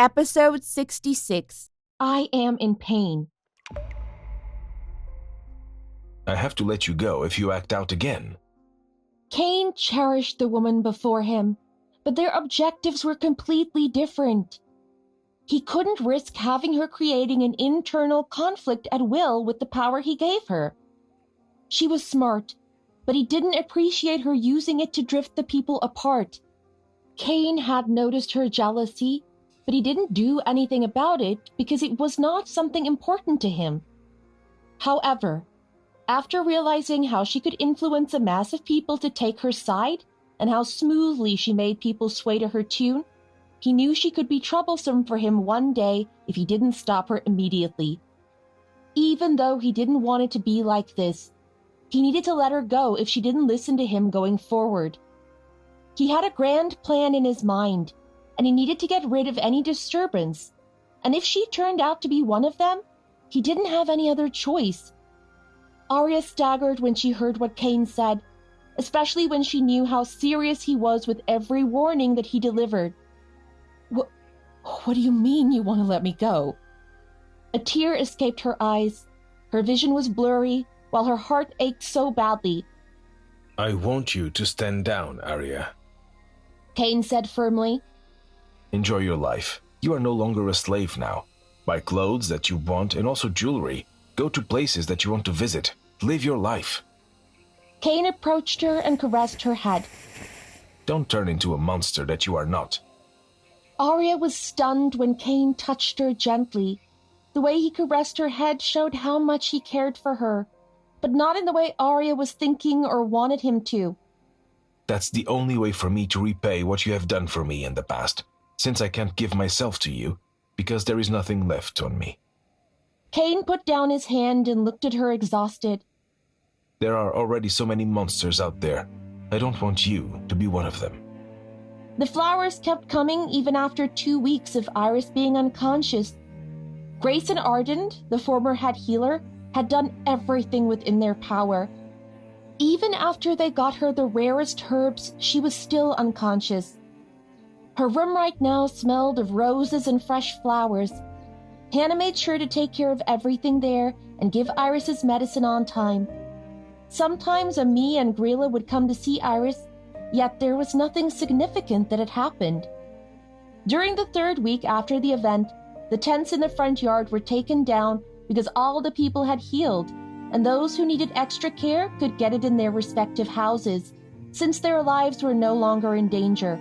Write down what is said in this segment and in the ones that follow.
Episode 66. I am in pain. I have to let you go if you act out again. Cain cherished the woman before him, but their objectives were completely different. He couldn't risk having her creating an internal conflict at will with the power he gave her. She was smart, but he didn't appreciate her using it to drift the people apart. Cain had noticed her jealousy, but he didn't do anything about it because it was not something important to him. However, after realizing how she could influence a mass of people to take her side and how smoothly she made people sway to her tune, he knew she could be troublesome for him one day if he didn't stop her immediately. Even though he didn't want it to be like this, he needed to let her go if she didn't listen to him going forward. He had a grand plan in his mind, and he needed to get rid of any disturbance. And if she turned out to be one of them, he didn't have any other choice. Arya staggered when she heard what Cain said, especially when she knew how serious he was with every warning that he delivered. What do you mean you want to let me go? A tear escaped her eyes. Her vision was blurry, while her heart ached so badly. I want you to stand down, Arya. Cain said firmly. Enjoy your life. You are no longer a slave now. Buy clothes that you want and also jewelry. Go to places that you want to visit. Live your life. Cain approached her and caressed her head. Don't turn into a monster that you are not. Arya was stunned when Cain touched her gently. The way he caressed her head showed how much he cared for her, but not in the way Arya was thinking or wanted him to. That's the only way for me to repay what you have done for me in the past, since I can't give myself to you, because there is nothing left on me. Cain put down his hand and looked at her exhausted. There are already so many monsters out there. I don't want you to be one of them. The flowers kept coming even after 2 weeks of Iris being unconscious. Grace and Ardent, the former head healer, had done everything within their power. Even after they got her the rarest herbs, she was still unconscious. Her room right now smelled of roses and fresh flowers. Hannah made sure to take care of everything there and give Iris's medicine on time. Sometimes Ami and Grilla would come to see Iris, yet there was nothing significant that had happened. During the 3rd week after the event, the tents in the front yard were taken down because all the people had healed, and those who needed extra care could get it in their respective houses, since their lives were no longer in danger.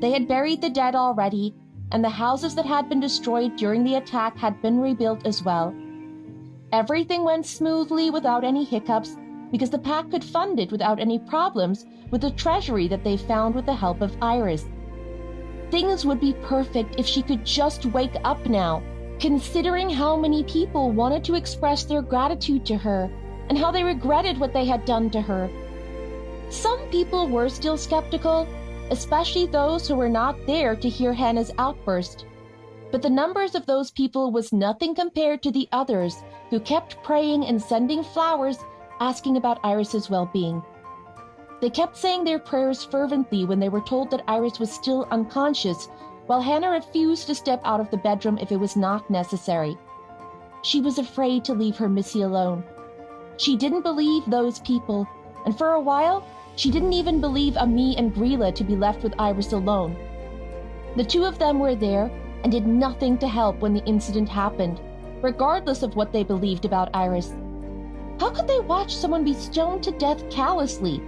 They had buried the dead already, and the houses that had been destroyed during the attack had been rebuilt as well. Everything went smoothly without any hiccups, because the pack could fund it without any problems with the treasury that they found with the help of Iris. Things would be perfect if she could just wake up now, considering how many people wanted to express their gratitude to her and how they regretted what they had done to her. Some people were still skeptical, especially those who were not there to hear Hannah's outburst. But the numbers of those people was nothing compared to the others who kept praying and sending flowers asking about Iris's well-being. They kept saying their prayers fervently when they were told that Iris was still unconscious, while Hannah refused to step out of the bedroom if it was not necessary. She was afraid to leave her Missy alone. She didn't believe those people, and for a while, she didn't even believe Ami and Grilla to be left with Iris alone. The two of them were there and did nothing to help when the incident happened, regardless of what they believed about Iris. How could they watch someone be stoned to death callously?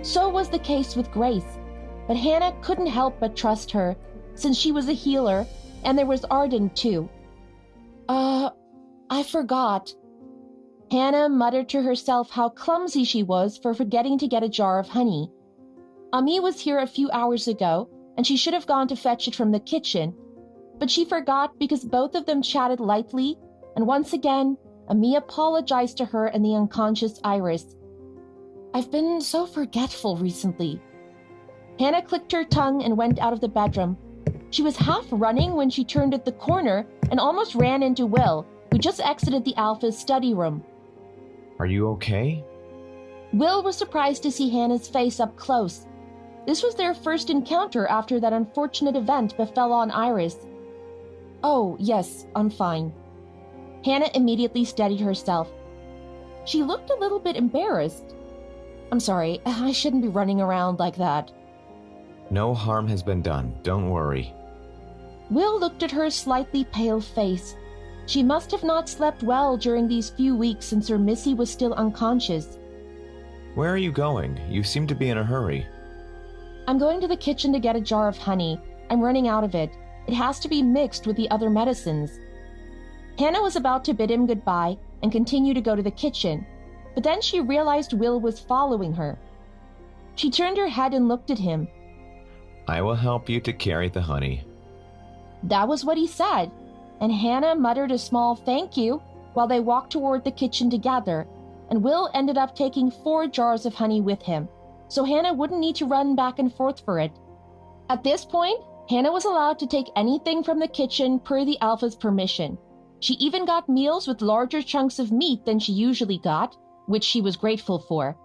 So was the case with Grace, but Hannah couldn't help but trust her, since she was a healer, and there was Arden too. I forgot. Hannah muttered to herself how clumsy she was for forgetting to get a jar of honey. Ami was here a few hours ago, and she should have gone to fetch it from the kitchen, but she forgot because both of them chatted lightly, and once again, Ami apologized to her and the unconscious Iris. I've been so forgetful recently. Hannah clicked her tongue and went out of the bedroom. She was half running when she turned at the corner and almost ran into Will, who just exited the Alpha's study room. Are you okay? Will was surprised to see Hannah's face up close. This was their first encounter after that unfortunate event befell on Iris. "Oh, yes, I'm fine." Hannah immediately steadied herself. She looked a little bit embarrassed. "I'm sorry, I shouldn't be running around like that." No harm has been done, don't worry. Will looked at her slightly pale face. She must have not slept well during these few weeks since her Missy was still unconscious. Where are you going? You seem to be in a hurry. "I'm going to the kitchen to get a jar of honey. I'm running out of it. It has to be mixed with the other medicines." Hannah was about to bid him goodbye and continue to go to the kitchen, but then she realized Will was following her. She turned her head and looked at him. I will help you to carry the honey. That was what he said, and Hannah muttered a small thank you while they walked toward the kitchen together, and Will ended up taking 4 jars of honey with him, so Hannah wouldn't need to run back and forth for it. At this point, Hannah was allowed to take anything from the kitchen per the Alpha's permission. She even got meals with larger chunks of meat than she usually got, which she was grateful for.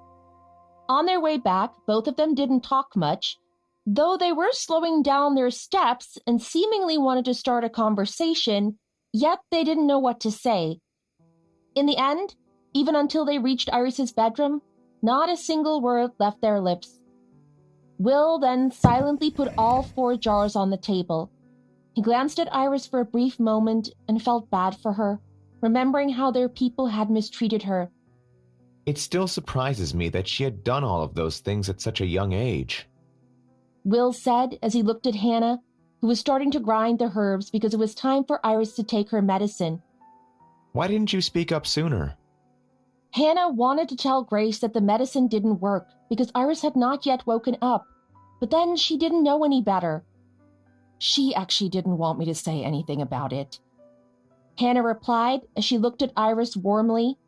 On their way back, both of them didn't talk much, though they were slowing down their steps and seemingly wanted to start a conversation, yet they didn't know what to say. In the end, even until they reached Iris's bedroom, not a single word left their lips. Will then silently put all 4 jars on the table. He glanced at Iris for a brief moment and felt bad for her, remembering how their people had mistreated her. It still surprises me that she had done all of those things at such a young age. Will said as he looked at Hannah, who was starting to grind the herbs because it was time for Iris to take her medicine. Why didn't you speak up sooner? Hannah wanted to tell Grace that the medicine didn't work because Iris had not yet woken up, but then she didn't know any better. She actually didn't want me to say anything about it, Hannah replied as she looked at Iris warmly.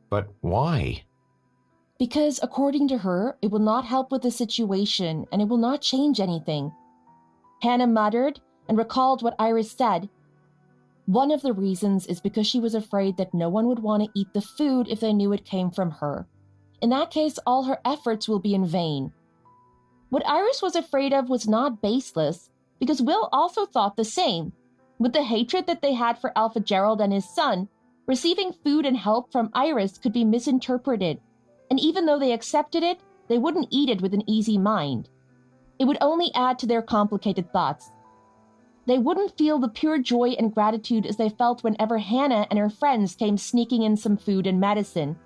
But why? Because according to her, it will not help with the situation and it will not change anything. Hannah muttered and recalled what Iris said. One of the reasons is because she was afraid that no one would want to eat the food if they knew it came from her. In that case, all her efforts will be in vain. What Iris was afraid of was not baseless, because Will also thought the same. With the hatred that they had for Alpha Gerald and his son, receiving food and help from Iris could be misinterpreted, and even though they accepted it, they wouldn't eat it with an easy mind. It would only add to their complicated thoughts. They wouldn't feel the pure joy and gratitude as they felt whenever Hannah and her friends came sneaking in some food and medicine.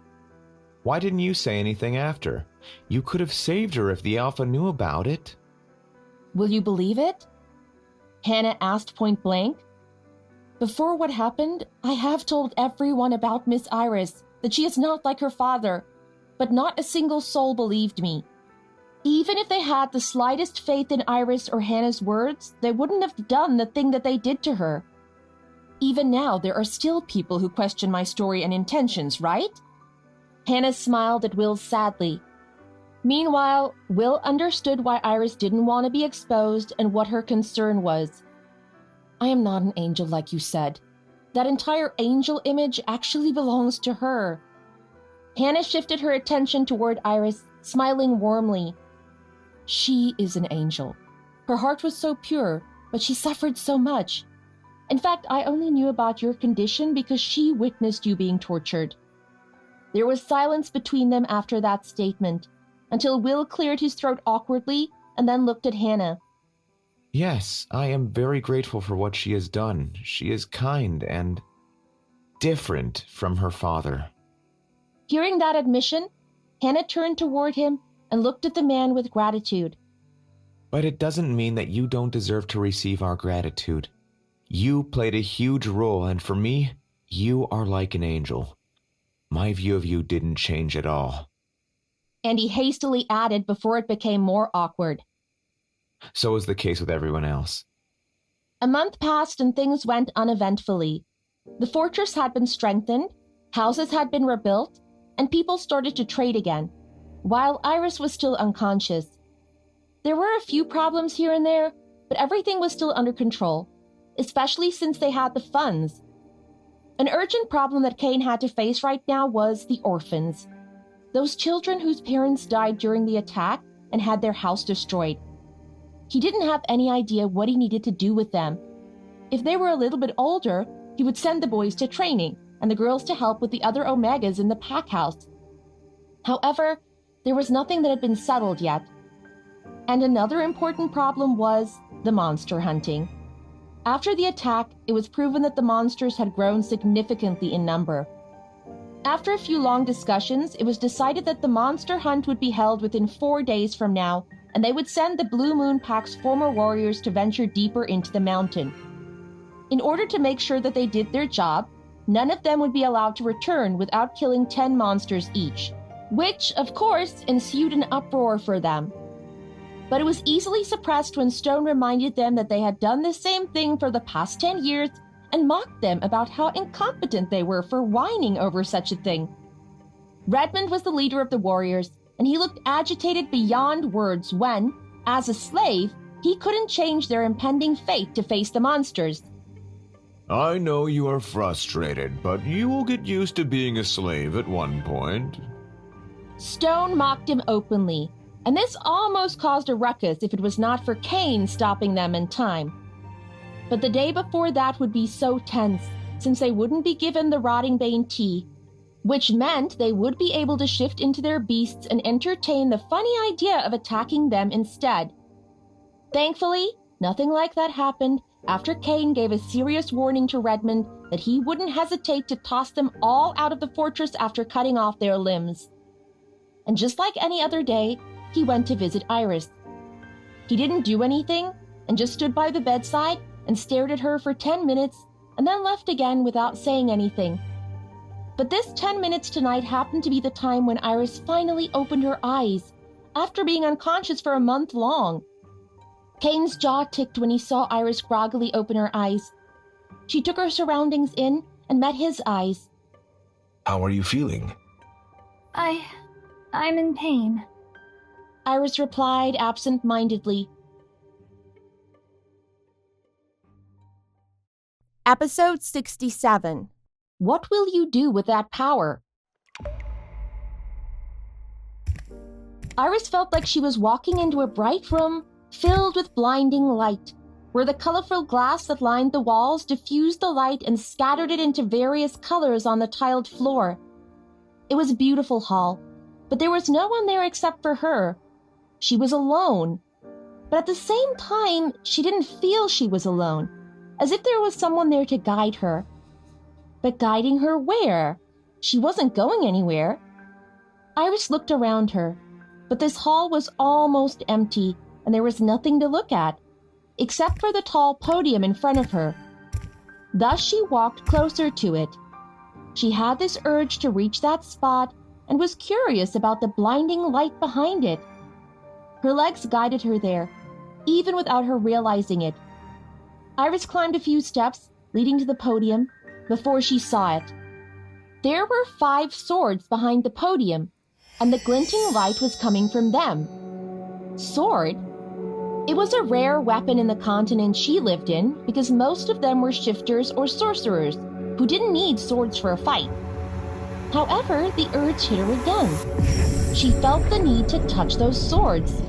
Why didn't you say anything after? You could have saved her if the Alpha knew about it. Will you believe it? Hannah asked point blank. Before what happened, I have told everyone about Miss Iris, that she is not like her father, but not a single soul believed me. Even if they had the slightest faith in Iris or Hannah's words, they wouldn't have done the thing that they did to her. Even now, there are still people who question my story and intentions, right? Hannah smiled at Will sadly. Meanwhile, Will understood why Iris didn't want to be exposed and what her concern was. I am not an angel like you said. That entire angel image actually belongs to her. Hannah shifted her attention toward Iris, smiling warmly. She is an angel. Her heart was so pure, but she suffered so much. In fact, I only knew about your condition because she witnessed you being tortured. There was silence between them after that statement, until Will cleared his throat awkwardly and then looked at Hannah. Yes, I am very grateful for what she has done. She is kind and different from her father. Hearing that admission, Hannah turned toward him and looked at the man with gratitude. But it doesn't mean that you don't deserve to receive our gratitude. You played a huge role, and for me, you are like an angel. My view of you didn't change at all. And he hastily added before it became more awkward. So was the case with everyone else. A month passed and things went uneventfully. The fortress had been strengthened, houses had been rebuilt, and people started to trade again, while Iris was still unconscious. There were a few problems here and there, but everything was still under control, especially since they had the funds. An urgent problem that Kane had to face right now was the orphans. Those children whose parents died during the attack and had their house destroyed. He didn't have any idea what he needed to do with them. If they were a little bit older, he would send the boys to training and the girls to help with the other Omegas in the pack house. However, there was nothing that had been settled yet. And another important problem was the monster hunting. After the attack, it was proven that the monsters had grown significantly in number. After a few long discussions, it was decided that the monster hunt would be held within 4 days from now, and they would send the Blue Moon Pack's former warriors to venture deeper into the mountain. In order to make sure that they did their job, none of them would be allowed to return without killing 10 monsters each, which, of course, ensued an uproar for them. But it was easily suppressed when Stone reminded them that they had done the same thing for the past 10 years and mocked them about how incompetent they were for whining over such a thing. Redmond was the leader of the warriors, and he looked agitated beyond words when, as a slave, he couldn't change their impending fate to face the monsters. I know you are frustrated, but you will get used to being a slave at one point. Stone mocked him openly, and this almost caused a ruckus if it was not for Kane stopping them in time. But the day before that would be so tense, since they wouldn't be given the Rotting Bane tea, which meant they would be able to shift into their beasts and entertain the funny idea of attacking them instead. Thankfully, nothing like that happened after Kane gave a serious warning to Redmond that he wouldn't hesitate to toss them all out of the fortress after cutting off their limbs. And just like any other day, he went to visit Iris. He didn't do anything and just stood by the bedside and stared at her for 10 minutes and then left again without saying anything. But this 10 minutes tonight happened to be the time when Iris finally opened her eyes, after being unconscious for a month long. Kane's jaw ticked when he saw Iris groggily open her eyes. She took her surroundings in and met his eyes. How are you feeling? I'm in pain. Iris replied absent-mindedly. Episode 67. What will you do with that power? Iris felt like she was walking into a bright room filled with blinding light, where the colorful glass that lined the walls diffused the light and scattered it into various colors on the tiled floor. It was a beautiful hall, but there was no one there except for her. She was alone, but at the same time, she didn't feel she was alone, as if there was someone there to guide her. But guiding her where? She wasn't going anywhere. Iris looked around her, but this hall was almost empty, and there was nothing to look at, except for the tall podium in front of her. Thus she walked closer to it. She had this urge to reach that spot and was curious about the blinding light behind it. Her legs guided her there, even without her realizing it. Iris climbed a few steps, leading to the podium, before she saw it. There were 5 swords behind the podium, and the glinting light was coming from them. Sword? It was a rare weapon in the continent she lived in because most of them were shifters or sorcerers who didn't need swords for a fight. However, the urge hit her again. She felt the need to touch those swords.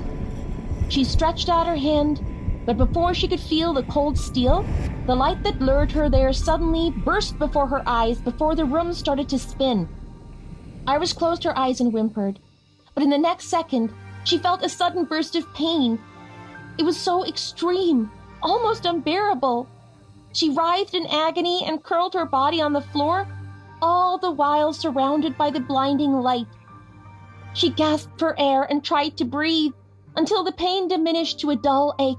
She stretched out her hand, but before she could feel the cold steel, the light that lured her there suddenly burst before her eyes before the room started to spin. Iris closed her eyes and whimpered, but in the next second, she felt a sudden burst of pain. It was so extreme, almost unbearable. She writhed in agony and curled her body on the floor, all the while surrounded by the blinding light. She gasped for air and tried to breathe until the pain diminished to a dull ache.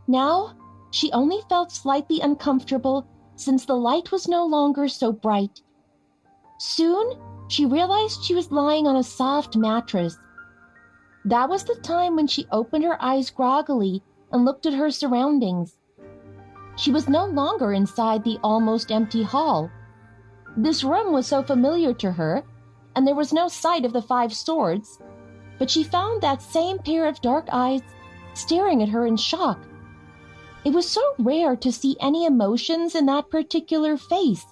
Now, she only felt slightly uncomfortable since the light was no longer so bright. Soon, she realized she was lying on a soft mattress. That was the time when she opened her eyes groggily and looked at her surroundings. She was no longer inside the almost empty hall. This room was so familiar to her, and there was no sight of the 5 swords, but she found that same pair of dark eyes staring at her in shock. It was so rare to see any emotions in that particular face.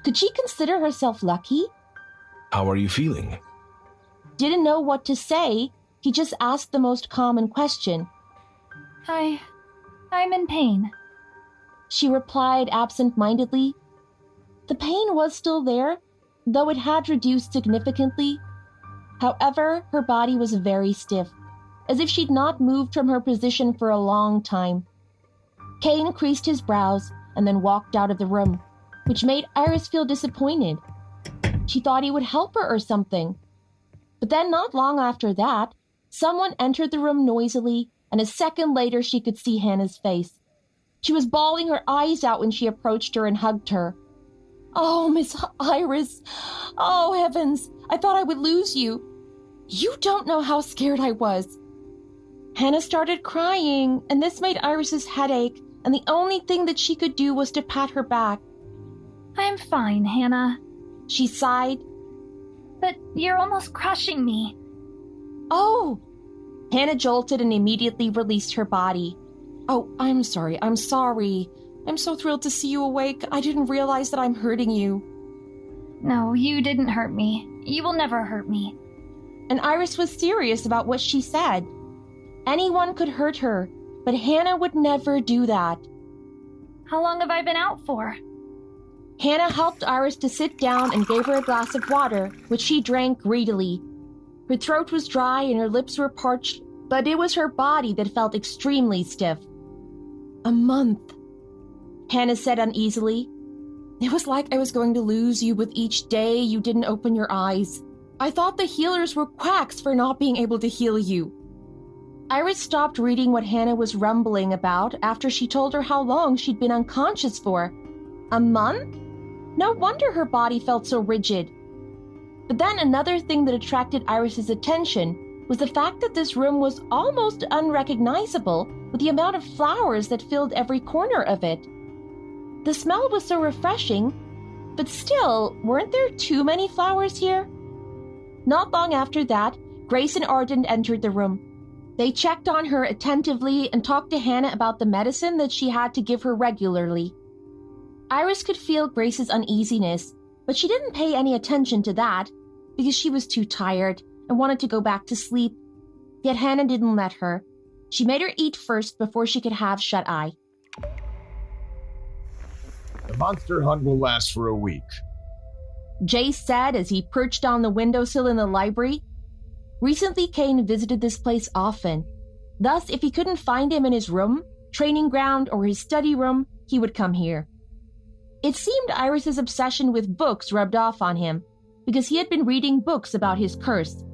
Could she consider herself lucky? How are you feeling? Didn't know what to say, he just asked the most common question. I'm in pain. She replied absent-mindedly. The pain was still there, though it had reduced significantly. However, her body was very stiff, as if she'd not moved from her position for a long time. Kane creased his brows and then walked out of the room, which made Iris feel disappointed. She thought he would help her or something. But then not long after that, someone entered the room noisily, and a second later she could see Hannah's face. She was bawling her eyes out when she approached her and hugged her. "Oh, Miss Iris. Oh, heavens. I thought I would lose you. You don't know how scared I was." Hannah started crying, and this made Iris's head ache, and the only thing that she could do was to pat her back. I'm fine, Hannah. She sighed. But you're almost crushing me. Oh! Hannah jolted and immediately released her body. "Oh, I'm sorry. I'm so thrilled to see you awake. I didn't realize that I'm hurting you." No, you didn't hurt me. You will never hurt me. And Iris was serious about what she said. Anyone could hurt her, but Hannah would never do that. How long have I been out for? Hannah helped Iris to sit down and gave her a glass of water, which she drank greedily. Her throat was dry and her lips were parched, but it was her body that felt extremely stiff. "A month," Hannah said uneasily. "It was like I was going to lose you with each day you didn't open your eyes. I thought the healers were quacks for not being able to heal you." Iris stopped reading what Hannah was rumbling about after she told her how long she'd been unconscious for. A month? No wonder her body felt so rigid. But then another thing that attracted Iris's attention was the fact that this room was almost unrecognizable with the amount of flowers that filled every corner of it. The smell was so refreshing, but still, weren't there too many flowers here? Not long after that, Grace and Arden entered the room. They checked on her attentively and talked to Hannah about the medicine that she had to give her regularly. Iris could feel Grace's uneasiness, but she didn't pay any attention to that because she was too tired and wanted to go back to sleep. Yet Hannah didn't let her. She made her eat first before she could have shut-eye. The monster hunt will last for a week. Jace said as he perched on the windowsill in the library. Recently, Kane visited this place often. Thus, if he couldn't find him in his room, training ground, or his study room, he would come here. It seemed Iris's obsession with books rubbed off on him, because he had been reading books about his curse.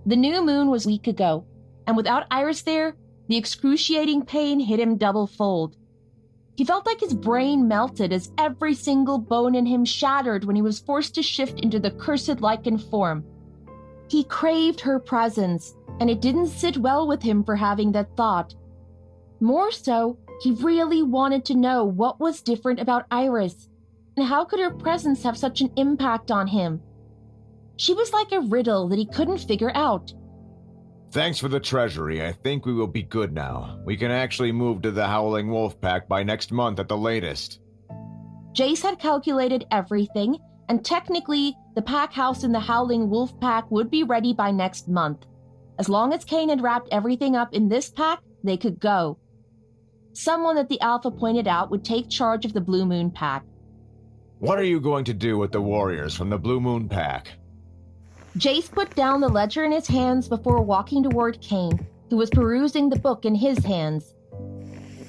The new moon was a week ago, and without Iris there, the excruciating pain hit him double-fold. He felt like his brain melted as every single bone in him shattered when he was forced to shift into the cursed lycan form. He craved her presence, and it didn't sit well with him for having that thought. More so, he really wanted to know what was different about Iris, and how could her presence have such an impact on him? She was like a riddle that he couldn't figure out. Thanks for the treasury. I think we will be good now. We can actually move to the Howling Wolf pack by next month at the latest. Jace had calculated everything, and technically, the pack house in the Howling Wolf pack would be ready by next month. As long as Kane had wrapped everything up in this pack, they could go. Someone that the Alpha pointed out would take charge of the Blue Moon pack. What are you going to do with the warriors from the Blue Moon pack? Jace put down the ledger in his hands before walking toward Kane, who was perusing the book in his hands.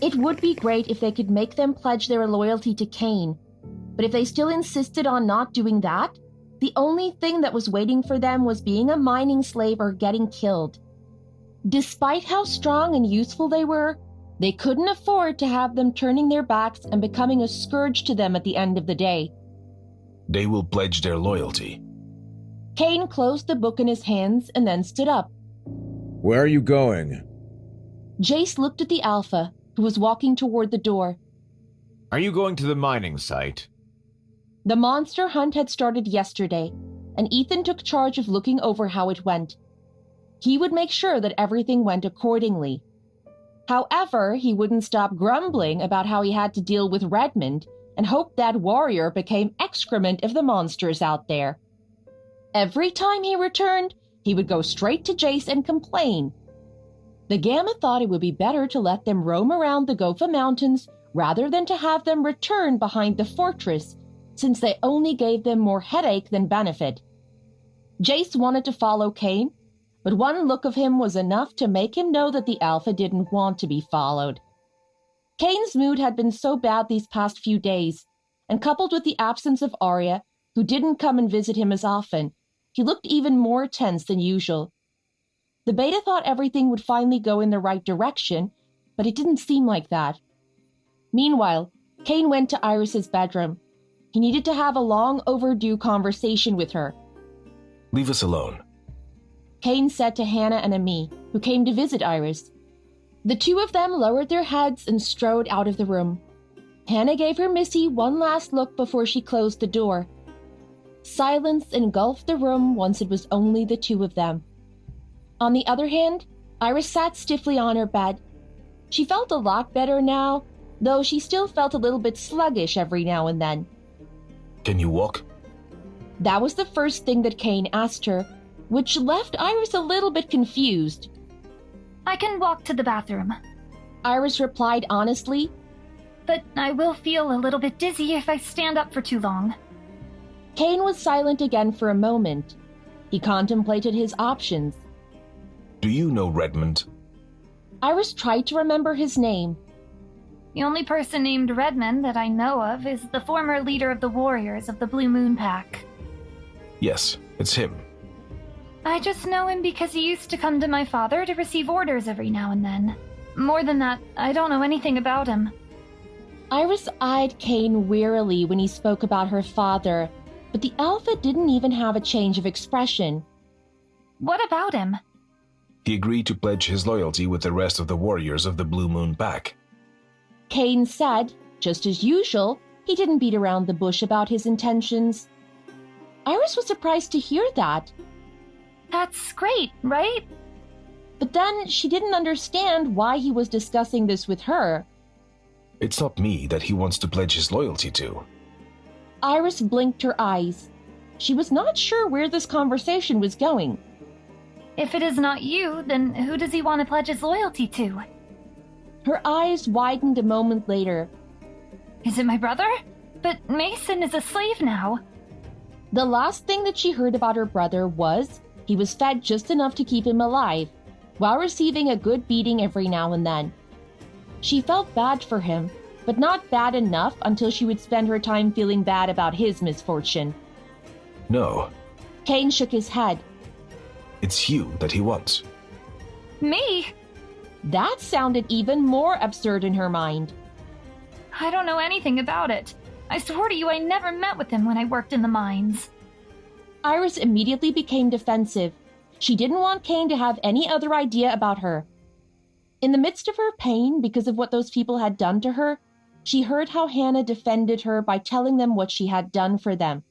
It would be great if they could make them pledge their loyalty to Kane, but if they still insisted on not doing that, the only thing that was waiting for them was being a mining slave or getting killed. Despite how strong and useful they were, they couldn't afford to have them turning their backs and becoming a scourge to them at the end of the day. They will pledge their loyalty. Kane closed the book in his hands and then stood up. Where are you going? Jace looked at the Alpha, who was walking toward the door. Are you going to the mining site? The monster hunt had started yesterday, and Ethan took charge of looking over how it went. He would make sure that everything went accordingly. However, he wouldn't stop grumbling about how he had to deal with Redmond and hoped that warrior became excrement of the monsters out there. Every time he returned, He would go straight to Jace and complain. The Gamma thought it would be better to let them roam around the Gofa Mountains rather than to have them return behind the fortress, since they only gave them more headache than benefit. Jace wanted to follow Kane, but one look of him was enough to make him know that the Alpha didn't want to be followed. Kane's mood had been so bad these past few days, and coupled with the absence of Arya, who didn't come and visit him as often, he looked even more tense than usual. The Beta thought everything would finally go in the right direction, but it didn't seem like that. Meanwhile, Kane went to Iris's bedroom. He needed to have a long overdue conversation with her. Leave us alone. Kane said to Hannah and Ami, who came to visit Iris. The two of them lowered their heads and strode out of the room. Hannah gave her Missy one last look before she closed the door. Silence engulfed the room once it was only the two of them. On the other hand, Iris sat stiffly on her bed. She felt a lot better now, though she still felt a little bit sluggish every now and then. Can you walk? That was the first thing that Kane asked her, which left Iris a little bit confused. I can walk to the bathroom, Iris replied honestly. but I will feel a little bit dizzy if I stand up for too long. Kane was silent again for a moment. He contemplated his options. Do you know Redmond? Iris tried to remember his name. The only person named Redmond that I know of is the former leader of the warriors of the Blue Moon Pack. Yes, it's him. I just know him because he used to come to my father to receive orders every now and then. More than that, I don't know anything about him. Iris eyed Kane wearily when he spoke about her father, but the Alpha didn't even have a change of expression. What about him? He agreed to pledge his loyalty with the rest of the warriors of the Blue Moon Pack. Kane said, just as usual, he didn't beat around the bush about his intentions. Iris was surprised to hear that. That's great, right? But then she didn't understand why he was discussing this with her. It's not me that he wants to pledge his loyalty to. Iris blinked her eyes. She was not sure where this conversation was going. If it is not you, then who does he want to pledge his loyalty to? Her eyes widened a moment later. Is it my brother? But Mason is a slave now. The last thing that she heard about her brother was he was fed just enough to keep him alive, while receiving a good beating every now and then. She felt bad for him, but not bad enough until she would spend her time feeling bad about his misfortune. No, Kane shook his head. it's you that he wants. Me? That sounded even more absurd in her mind. I don't know anything about it. I swore to you I never met with him when I worked in the mines. Iris immediately became defensive. She didn't want Kane to have any other idea about her. In the midst of her pain because of what those people had done to her, she heard how Hannah defended her by telling them what she had done for them.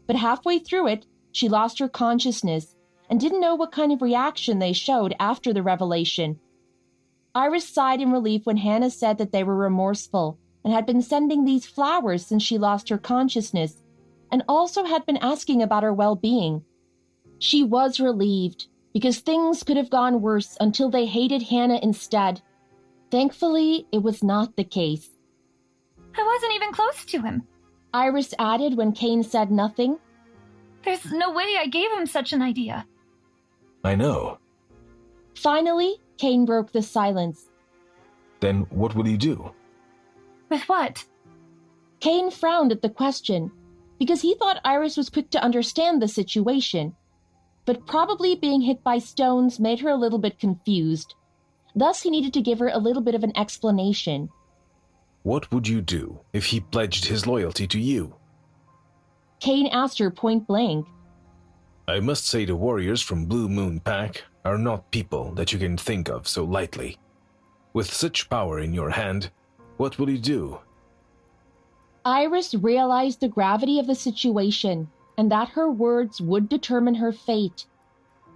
But halfway through it, she lost her consciousness and didn't know what kind of reaction they showed after the revelation. Iris sighed in relief when Hannah said that they were remorseful and had been sending these flowers since she lost her consciousness, and also had been asking about her well-being. She was relieved, because things could have gone worse until they hated Hannah instead. Thankfully, it was not the case. I wasn't even close to him. Iris added when Kane said nothing. There's no way I gave him such an idea. I know. Finally, Kane broke the silence. Then what will you do? With what? Kane frowned at the question, because he thought Iris was quick to understand the situation. But probably being hit by stones made her a little bit confused. Thus, he needed to give her a little bit of an explanation. What would you do if he pledged his loyalty to you? Kane asked her point blank. I must say the warriors from Blue Moon Pack are not people that you can think of so lightly. With such power in your hand, what will you do? Iris realized the gravity of the situation, and that her words would determine her fate.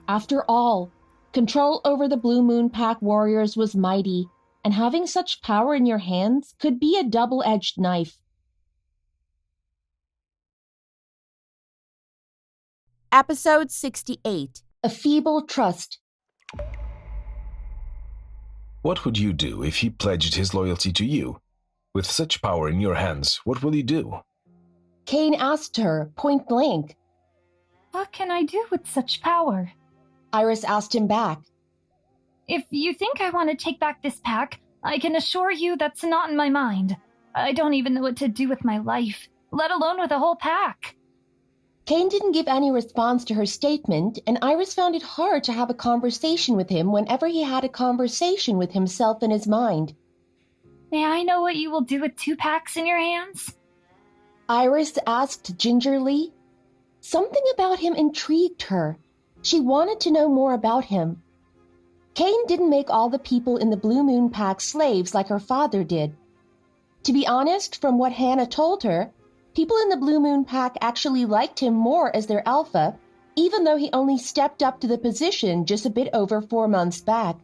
After all, control over the Blue Moon Pack warriors was mighty, and having such power in your hands could be a double-edged knife. Episode 68. A feeble trust. What would you do if he pledged his loyalty to you? With such power in your hands, what will you do? Cain asked her, point blank. What can I do with such power? Iris asked him back. If you think I want to take back this pack, I can assure you that's not in my mind. I don't even know what to do with my life, let alone with a whole pack. Cain didn't give any response to her statement, and Iris found it hard to have a conversation with him whenever he had a conversation with himself in his mind. May I know what you will do with 2 packs in your hands? Iris asked gingerly. Something about him intrigued her. She wanted to know more about him. Cain didn't make all the people in the Blue Moon Pack slaves like her father did. To be honest, from what Hannah told her, people in the Blue Moon Pack actually liked him more as their alpha, even though he only stepped up to the position just a bit over 4 months back.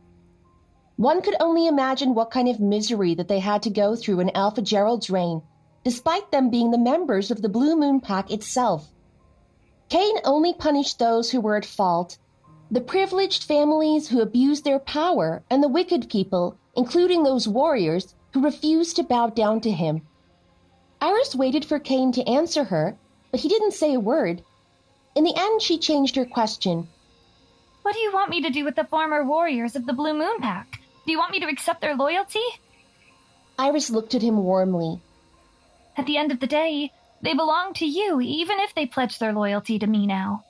One could only imagine what kind of misery that they had to go through in Alpha Gerald's reign, despite them being the members of the Blue Moon Pack itself. Cain only punished those who were at fault, the privileged families who abused their power, and the wicked people, including those warriors who refused to bow down to him. Iris waited for Cain to answer her, but he didn't say a word. In the end, she changed her question. What do you want me to do with the former warriors of the Blue Moon Pack? Do you want me to accept their loyalty? Iris looked at him warmly. At the end of the day, they belong to you, even if they pledge their loyalty to me now.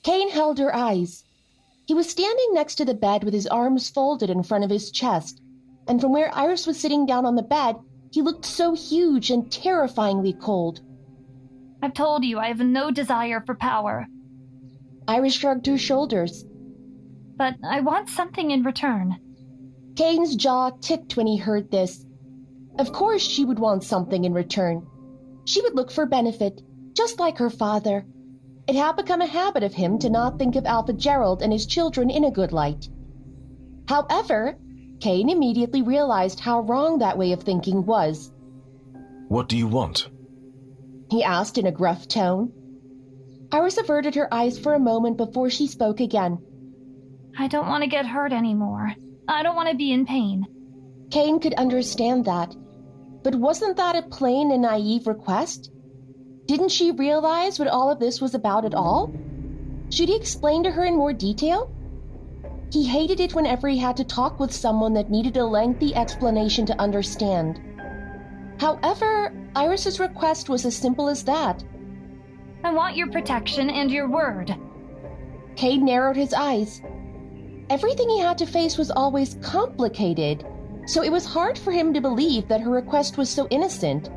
Cain held her eyes. He was standing next to the bed with his arms folded in front of his chest, and from where Iris was sitting down on the bed, he looked so huge and terrifyingly cold. I've told you I have no desire for power. Iris shrugged her shoulders. But I want something in return. Cain's jaw ticked when he heard this. Of course she would want something in return. She would look for benefit, just like her father. It had become a habit of him to not think of Alpha Gerald and his children in a good light. However, Cain immediately realized how wrong that way of thinking was. What do you want? He asked in a gruff tone. Iris averted her eyes for a moment before she spoke again. I don't want to get hurt anymore. I don't want to be in pain. Cain could understand that. But wasn't that a plain and naive request? Didn't she realize what all of this was about at all? Should he explain to her in more detail? He hated it whenever he had to talk with someone that needed a lengthy explanation to understand. However, Iris's request was as simple as that. I want your protection and your word. Cain narrowed his eyes. Everything he had to face was always complicated, so it was hard for him to believe that her request was so innocent.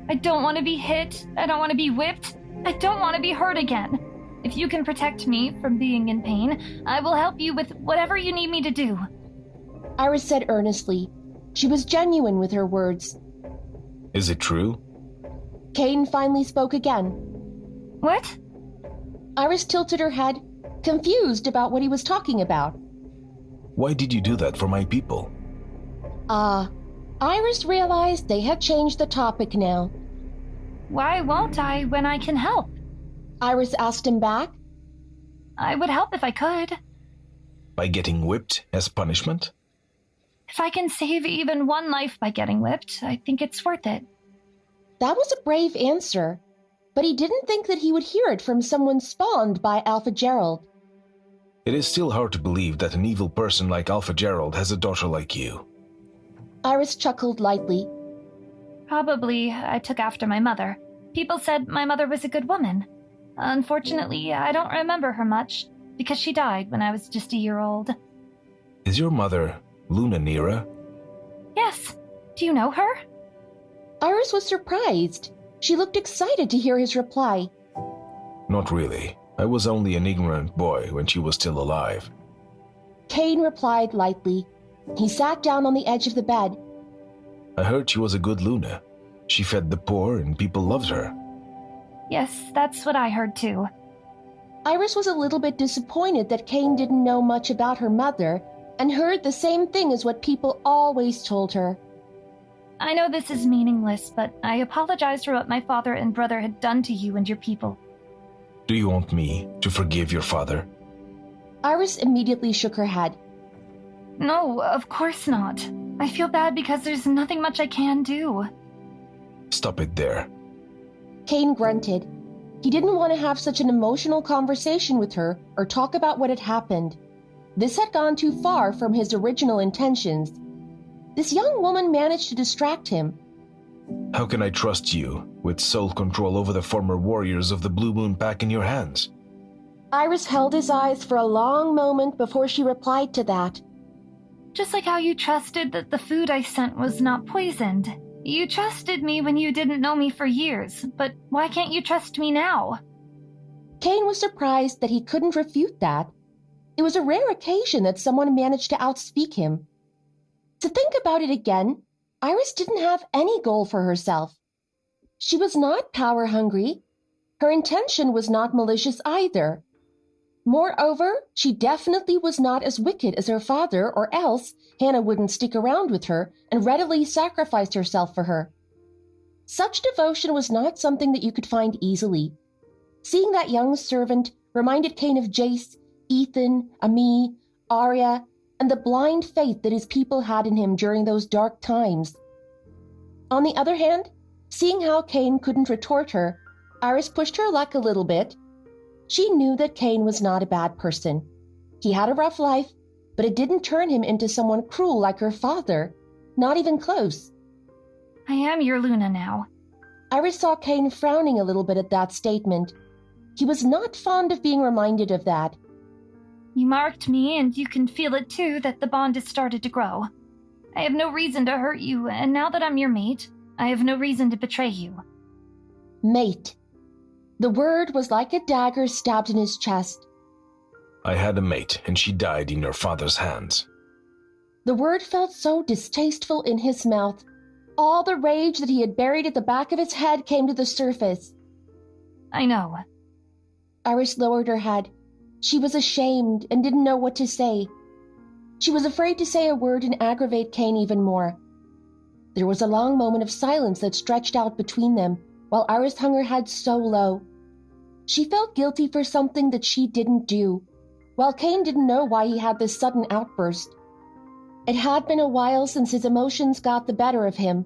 I don't want to be hit. I don't want to be whipped. I don't want to be hurt again. If you can protect me from being in pain, I will help you with whatever you need me to do. Iris said earnestly. She was genuine with her words. Is it true? Cain finally spoke again. What? Iris tilted her head, confused about what he was talking about. Why did you do that for my people? Iris realized they had changed the topic now. Why won't I when I can help? Iris asked him back. I would help if I could. By getting whipped as punishment? If I can save even one life by getting whipped, I think it's worth it. That was a brave answer, but he didn't think that he would hear it from someone spawned by Alpha Gerald. It is still hard to believe that an evil person like Alpha Gerald has a daughter like you. Iris chuckled lightly. Probably I took after my mother. People said my mother was a good woman. Unfortunately, I don't remember her much, because she died when I was just a year old. Is your mother Luna Nera? Yes. Do you know her? Iris was surprised. She looked excited to hear his reply. Not really. I was only an ignorant boy when she was still alive. Cain replied lightly. He sat down on the edge of the bed. I heard she was a good Luna. She fed the poor and people loved her. Yes, that's what I heard too. Iris was a little bit disappointed that Cain didn't know much about her mother and heard the same thing as what people always told her. I know this is meaningless, but I apologize for what my father and brother had done to you and your people. Do you want me to forgive your father? Iris immediately shook her head. No, of course not. I feel bad because there's nothing much I can do. Stop it there. Kane grunted. He didn't want to have such an emotional conversation with her or talk about what had happened. This had gone too far from his original intentions. This young woman managed to distract him. How can I trust you, with sole control over the former warriors of the Blue Moon Pack in your hands? Iris held his eyes for a long moment before she replied to that. Just like how you trusted that the food I sent was not poisoned. You trusted me when you didn't know me for years, but why can't you trust me now? Kane was surprised that he couldn't refute that. It was a rare occasion that someone managed to outspeak him. To think about it again, Iris didn't have any goal for herself. She was not power-hungry. Her intention was not malicious either. Moreover, she definitely was not as wicked as her father, or else Hannah wouldn't stick around with her and readily sacrifice herself for her. Such devotion was not something that you could find easily. Seeing that young servant reminded Kane of Jace, Ethan, Ami, Arya, and the blind faith that his people had in him during those dark times. On the other hand, seeing how Kane couldn't retort her, Iris pushed her luck a little bit. She knew that Kane was not a bad person. He had a rough life, but it didn't turn him into someone cruel like her father. Not even close. I am your Luna now. Iris saw Kane frowning a little bit at that statement. He was not fond of being reminded of that. You marked me, and you can feel it too that the bond has started to grow. I have no reason to hurt you, and now that I'm your mate, I have no reason to betray you. Mate. The word was like a dagger stabbed in his chest. I had a mate, and she died in your father's hands. The word felt so distasteful in his mouth. All the rage that he had buried at the back of his head came to the surface. I know. Iris lowered her head. She was ashamed and didn't know what to say. She was afraid to say a word and aggravate Kane even more. There was a long moment of silence that stretched out between them, while Iris hung her head so low. She felt guilty for something that she didn't do, while Kane didn't know why he had this sudden outburst. It had been a while since his emotions got the better of him.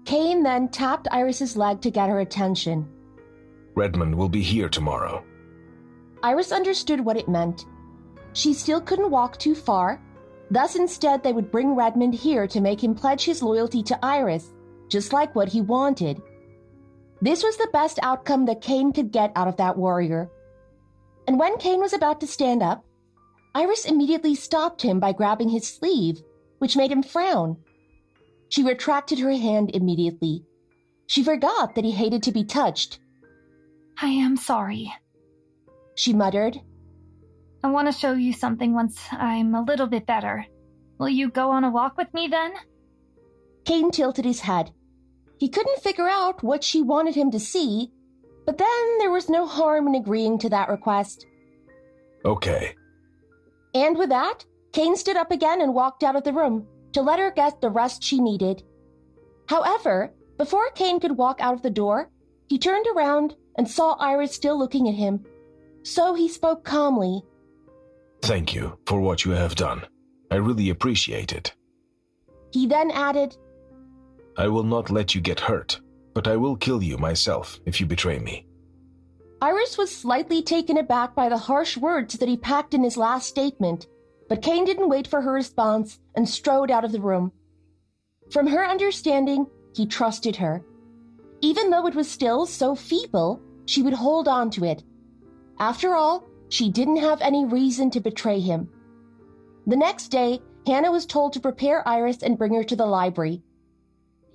Kane then tapped Iris's leg to get her attention. Redmond will be here tomorrow. Iris understood what it meant. She still couldn't walk too far, thus instead they would bring Redmond here to make him pledge his loyalty to Iris, just like what he wanted. This was the best outcome that Kane could get out of that warrior. And when Kane was about to stand up, Iris immediately stopped him by grabbing his sleeve, which made him frown. She retracted her hand immediately. She forgot that he hated to be touched. I am sorry. She muttered. I want to show you something once I'm a little bit better. Will you go on a walk with me then? Kane tilted his head. He couldn't figure out what she wanted him to see, but then there was no harm in agreeing to that request. Okay. And with that, Kane stood up again and walked out of the room to let her get the rest she needed. However, before Kane could walk out of the door, he turned around and saw Iris still looking at him. So he spoke calmly. Thank you for what you have done. I really appreciate it. He then added, I will not let you get hurt, but I will kill you myself if you betray me. Iris was slightly taken aback by the harsh words that he packed in his last statement, but Kane didn't wait for her response and strode out of the room. From her understanding, he trusted her. Even though it was still so feeble, she would hold on to it. After all, she didn't have any reason to betray him. The next day, Hannah was told to prepare Iris and bring her to the library.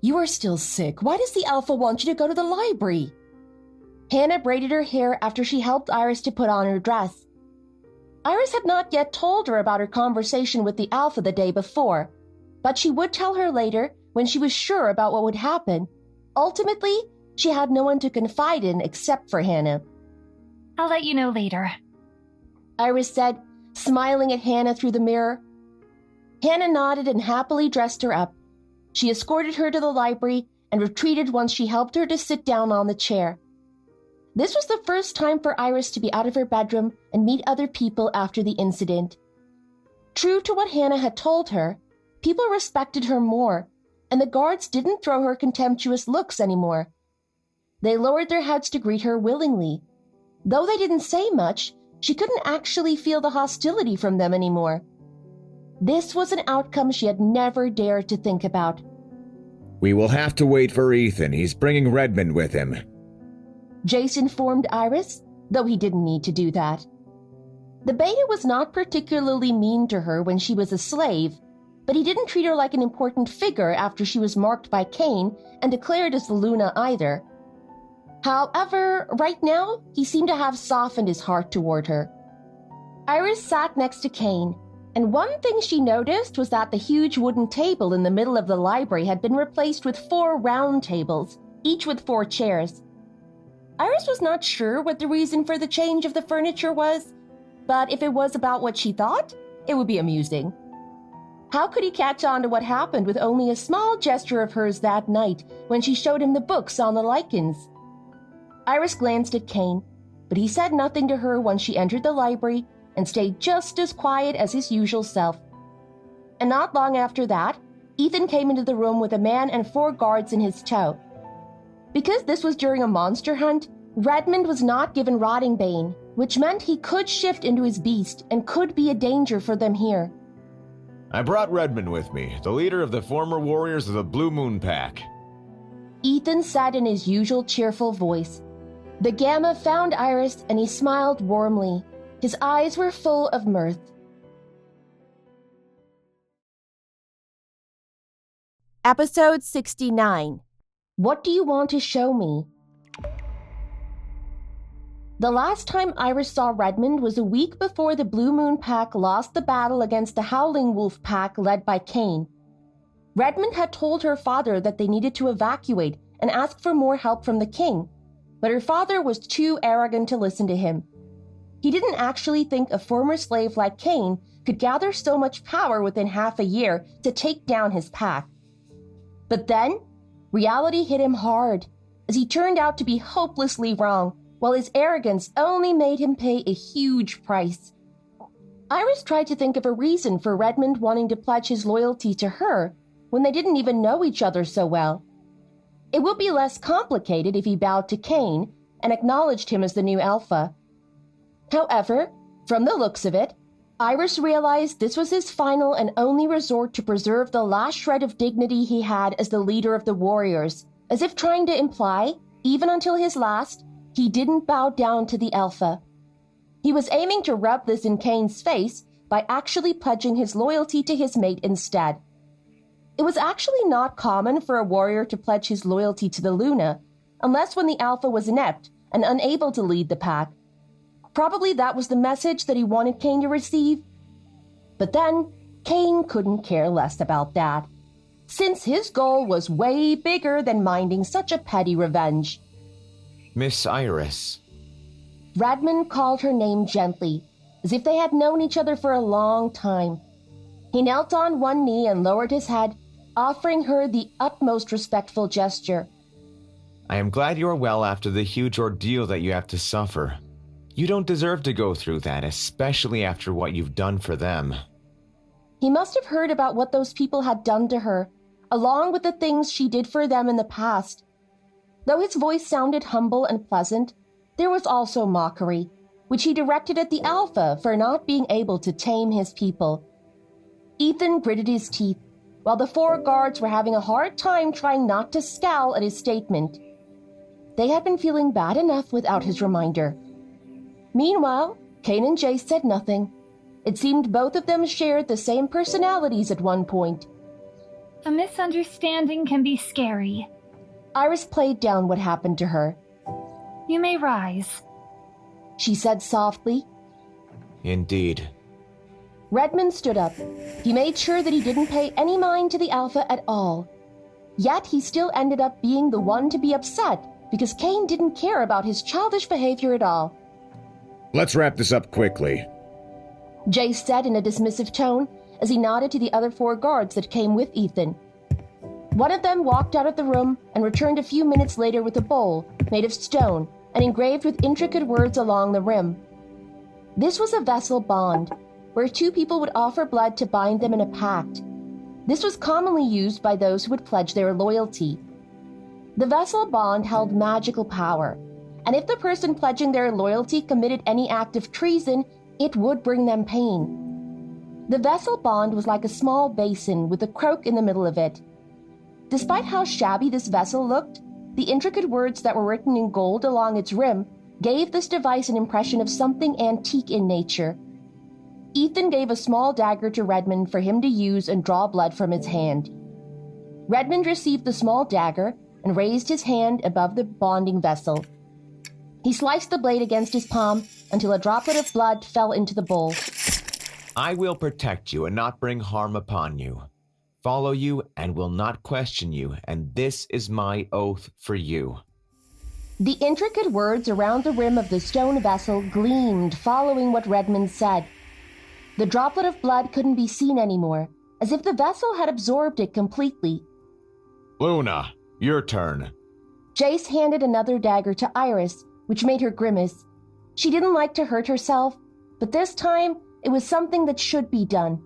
You are still sick. Why does the Alpha want you to go to the library? Hannah braided her hair after she helped Iris to put on her dress. Iris had not yet told her about her conversation with the Alpha the day before, but she would tell her later when she was sure about what would happen. Ultimately, she had no one to confide in except for Hannah. I'll let you know later. Iris said, smiling at Hannah through the mirror. Hannah nodded and happily dressed her up. She escorted her to the library and retreated once she helped her to sit down on the chair. This was the first time for Iris to be out of her bedroom and meet other people after the incident. True to what Hannah had told her, people respected her more, and the guards didn't throw her contemptuous looks anymore. They lowered their heads to greet her willingly. Though they didn't say much, she couldn't actually feel the hostility from them anymore. This was an outcome she had never dared to think about. We will have to wait for Ethan. He's bringing Redmond with him. Jace informed Iris, though he didn't need to do that. The beta was not particularly mean to her when she was a slave, but he didn't treat her like an important figure after she was marked by Cain and declared as the Luna either. However, right now, he seemed to have softened his heart toward her. Iris sat next to Cain, and one thing she noticed was that the huge wooden table in the middle of the library had been replaced with 4 round tables, each with 4 chairs. Iris was not sure what the reason for the change of the furniture was, but if it was about what she thought, it would be amusing. How could he catch on to what happened with only a small gesture of hers that night when she showed him the books on the lycans? Iris glanced at Cain, but he said nothing to her once she entered the library and stayed just as quiet as his usual self. And not long after that, Ethan came into the room with a man and 4 guards in his tow. Because this was during a monster hunt, Redmond was not given rotting bane, which meant he could shift into his beast and could be a danger for them here. I brought Redmond with me, the leader of the former warriors of the Blue Moon Pack. Ethan said in his usual cheerful voice. The Gamma found Iris and he smiled warmly. His eyes were full of mirth. Episode 69. What do you want to show me? The last time Iris saw Redmond was a week before the Blue Moon Pack lost the battle against the Howling Wolf Pack led by Cain. Redmond had told her father that they needed to evacuate and ask for more help from the king, but her father was too arrogant to listen to him. He didn't actually think a former slave like Cain could gather so much power within half a year to take down his pack. But then, reality hit him hard, as he turned out to be hopelessly wrong, while his arrogance only made him pay a huge price. Iris tried to think of a reason for Redmond wanting to pledge his loyalty to her when they didn't even know each other so well. It would be less complicated if he bowed to Cain and acknowledged him as the new alpha. However, from the looks of it, Iris realized this was his final and only resort to preserve the last shred of dignity he had as the leader of the warriors, as if trying to imply, even until his last, he didn't bow down to the alpha. He was aiming to rub this in Cain's face by actually pledging his loyalty to his mate instead. It was actually not common for a warrior to pledge his loyalty to the Luna, unless when the alpha was inept and unable to lead the pack. Probably that was the message that he wanted Cain to receive. But then, Cain couldn't care less about that, since his goal was way bigger than minding such a petty revenge. Miss Iris. Redmond called her name gently, as if they had known each other for a long time. He knelt on one knee and lowered his head, offering her the utmost respectful gesture. I am glad you are well after the huge ordeal that you have to suffer. You don't deserve to go through that, especially after what you've done for them. He must have heard about what those people had done to her, along with the things she did for them in the past. Though his voice sounded humble and pleasant, there was also mockery, which he directed at the Alpha for not being able to tame his people. Ethan gritted his teeth, while the 4 guards were having a hard time trying not to scowl at his statement. They had been feeling bad enough without his reminder. Meanwhile, Cain and Jace said nothing. It seemed both of them shared the same personalities at one point. A misunderstanding can be scary. Iris played down what happened to her. You may rise, she said softly. Indeed. Redmond stood up. He made sure that he didn't pay any mind to the Alpha at all. Yet he still ended up being the one to be upset because Cain didn't care about his childish behavior at all. Let's wrap this up quickly, Jace said in a dismissive tone as he nodded to the other 4 guards that came with Ethan. One of them walked out of the room and returned a few minutes later with a bowl made of stone and engraved with intricate words along the rim. This was a vessel bond, where two people would offer blood to bind them in a pact. This was commonly used by those who would pledge their loyalty. The vessel bond held magical power, and if the person pledging their loyalty committed any act of treason, it would bring them pain. The vessel bond was like a small basin with a croak in the middle of it. Despite how shabby this vessel looked, the intricate words that were written in gold along its rim gave this device an impression of something antique in nature. Ethan gave a small dagger to Redmond for him to use and draw blood from his hand. Redmond received the small dagger and raised his hand above the bonding vessel. He sliced the blade against his palm until a droplet of blood fell into the bowl. I will protect you and not bring harm upon you, follow you and will not question you, and this is my oath for you. The intricate words around the rim of the stone vessel gleamed, following what Redmond said. The droplet of blood couldn't be seen anymore, as if the vessel had absorbed it completely. Luna, your turn. Jace handed another dagger to Iris, which made her grimace. She didn't like to hurt herself, but this time it was something that should be done.